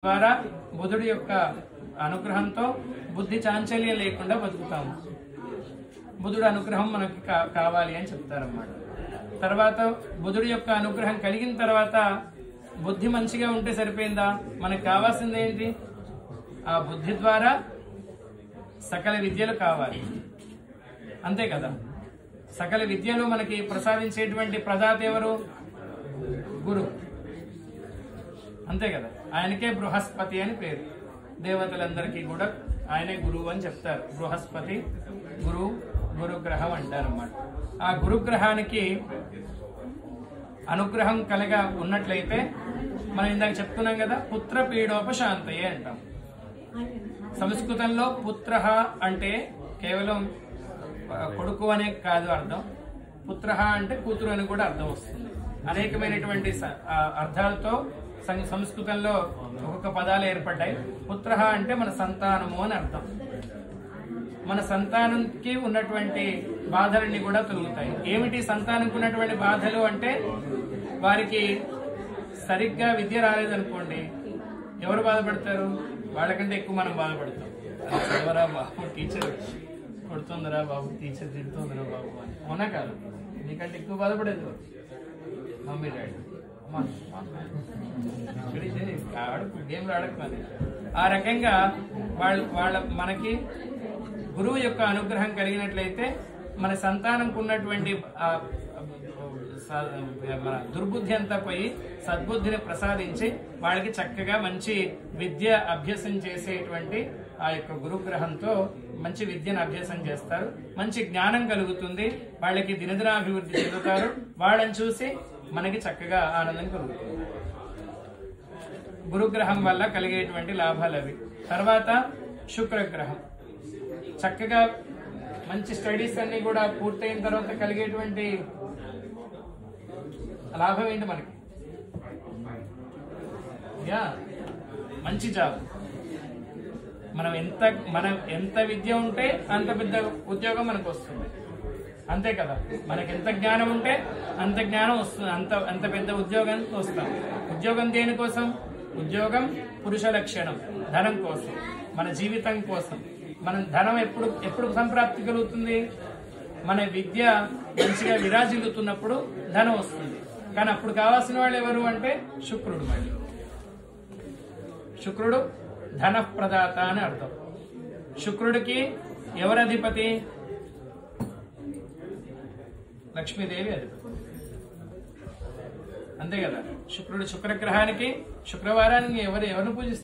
ద్వారా బుధుడి యొక్క అనుగ్రహంతో బుద్ధి చాంచల్యం లేకుండా బతుకుతాము. బుధుడి అనుగ్రహం మనకి కావాలి అని చెప్తారన్నమాట. తర్వాత బుధుడి యొక్క అనుగ్రహం కలిగిన తర్వాత బుద్ధి మంచిగా ఉంటే సరిపోయిందా? మనకు కావాల్సింది ఏంటి? ఆ బుద్ధి ద్వారా సకల విద్యలు కావాలి, అంతే కదా. సకల విద్యలు మనకి ప్రసాదించేటువంటి ప్రదాత ఎవరు? గురు, అంతే కదా. ఆయనకే బృహస్పతి అని పేరు. దేవతలందరికీ కూడా ఆయనే గురువు అని చెప్తారు. బృహస్పతి గురుగ్రహం అంటారన్నమాట. ఆ గురుగ్రహానికి అనుగ్రహం కలగా ఉన్నట్లయితే మనం ఇందాక చెప్తున్నాం కదా, పుత్ర పీడోపశాంతయే అంటాం. సంస్కృతంలో పుత్ర అంటే కేవలం కొడుకు అనే కాదు అర్థం. పుత్ర అంటే కూతురు అని కూడా అర్థం వస్తుంది. అనేకమైనటువంటి అర్థాలతో సంస్కృతంలో ఒక్కొక్క పదాలు ఏర్పడ్డాయి. పుత్ర అంటే మన సంతానము అని అర్థం. మన సంతానంకి ఉన్నటువంటి బాధలన్నీ కూడా తొలుగుతాయి. ఏమిటి సంతానంకి ఉన్నటువంటి బాధలు అంటే, వారికి సరిగ్గా విద్య రాలేదనుకోండి, ఎవరు బాధపడతారు? వాళ్ళకంటే ఎక్కువ మనం బాధపడతాం. ఎవరా బాబు టీచర్ కొడుతుందరా బాబు, టీచర్ తిడుతుందరా బాబు అని. అవునా కాదు? నీకంటే ఎక్కువ బాధపడేది మమ్మీ డాడీ. గేమ్లు ఆడకమని. ఆ రకంగా వాళ్ళ మనకి గురువు యొక్క అనుగ్రహం కలిగినట్లయితే మన సంతానంకు ఉన్నటువంటి మన దుర్బుద్ధి అంతా పోయి సద్బుద్ధిని ప్రసాదించి వాళ్ళకి చక్కగా మంచి విద్య అభ్యసనం చేసేటువంటి ఆ యొక్క గురుగ్రహంతో మంచి విద్యను అభ్యాసం చేస్తారు. మంచి జ్ఞానం కలుగుతుంది. వాళ్ళకి దినదినాభివృద్ధి చెందుతారు. వాళ్ళని చూసి మనకి చక్కగా ఆనందం కలుగుతుంది. గురుగ్రహం వల్ల కలిగేటువంటి లాభాలు అవి. తర్వాత శుక్రగ్రహం, చక్కగా మంచి స్టడీస్ అన్ని కూడా పూర్తయిన తర్వాత కలిగేటువంటి లాభం ఏంటి మనకి? మంచి జాబ్. మనం ఎంత విద్య ఉంటే అంత పెద్ద ఉద్యోగం మనకు వస్తుంది, అంతే కదా. మనకి ఎంత జ్ఞానం ఉంటే అంత జ్ఞానం వస్తుంది, అంత పెద్ద ఉద్యోగానికి వస్తాం. ఉద్యోగం దేనికోసం? ఉద్యోగం పురుష లక్షణం, ధనం కోసం, మన జీవితం కోసం. మనం ధనం ఎప్పుడు సంప్రాప్తి కలుగుతుంది? మన విద్య మంచిగా విరాజిల్లుతున్నప్పుడు ధనం వస్తుంది. కానీ అప్పుడు కావాల్సిన వాళ్ళు ఎవరు అంటే శుక్రుడు. మళ్ళీ శుక్రుడు ధన ప్రదాత అని అర్థం. శుక్రుడికి ఎవరు అధిపతి? లక్ష్మీదేవి అధిపతి, అంతే కదా. శుక్రుడు శుక్రగ్రహానికి శుక్రవారానికి ఎవరిని పూజిస్తారు?